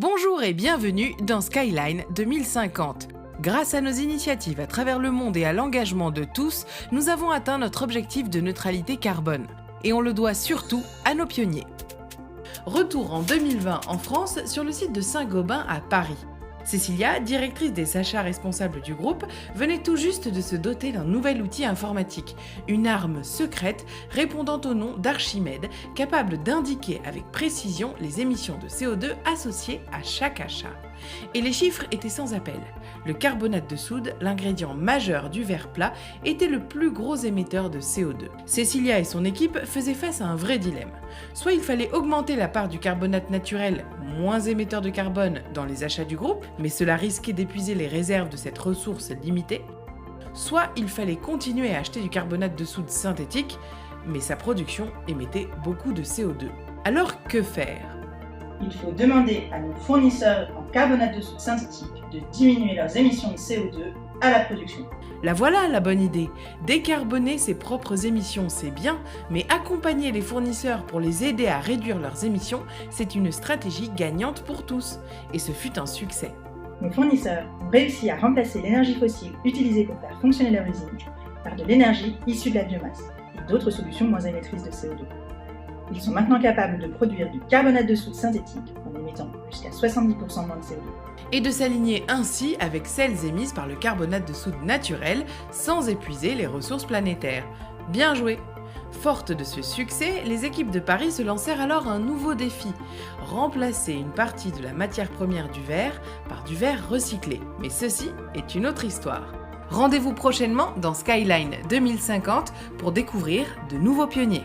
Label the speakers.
Speaker 1: Bonjour et bienvenue dans Skyline 2050. Grâce à nos initiatives à travers le monde et à l'engagement de tous, nous avons atteint notre objectif de neutralité carbone. Et on le doit surtout à nos pionniers. Retour en 2020 en France sur le site de Saint-Gobain à Paris. Cécilia, directrice des achats responsables du groupe, venait tout juste de se doter d'un nouvel outil informatique, une arme secrète répondant au nom d'Archimède, capable d'indiquer avec précision les émissions de CO2 associées à chaque achat. Et les chiffres étaient sans appel. Le carbonate de soude, l'ingrédient majeur du verre plat, était le plus gros émetteur de CO2. Cécilia et son équipe faisaient face à un vrai dilemme. Soit il fallait augmenter la part du carbonate naturel, moins émetteur de carbone, dans les achats du groupe, mais cela risquait d'épuiser les réserves de cette ressource limitée. Soit il fallait continuer à acheter du carbonate de soude synthétique, mais sa production émettait beaucoup de CO2. Alors que faire ?
Speaker 2: Il faut demander à nos fournisseurs en carbonate de soude synthétique de diminuer leurs émissions de CO2 à la production.
Speaker 1: La voilà la bonne idée. Décarboner ses propres émissions, c'est bien, mais accompagner les fournisseurs pour les aider à réduire leurs émissions, c'est une stratégie gagnante pour tous. Et ce fut un succès.
Speaker 2: Nos fournisseurs ont réussi à remplacer l'énergie fossile utilisée pour faire fonctionner leur usine par de l'énergie issue de la biomasse et d'autres solutions moins émettrices de CO2. Ils sont maintenant capables de produire du carbonate de soude synthétique en émettant jusqu'à 70% moins de CO2.
Speaker 1: Et de s'aligner ainsi avec celles émises par le carbonate de soude naturel sans épuiser les ressources planétaires. Bien joué! Fortes de ce succès, les équipes de Paris se lancèrent alors un nouveau défi, remplacer une partie de la matière première du verre par du verre recyclé. Mais ceci est une autre histoire. Rendez-vous prochainement dans Skyline 2050 pour découvrir de nouveaux pionniers.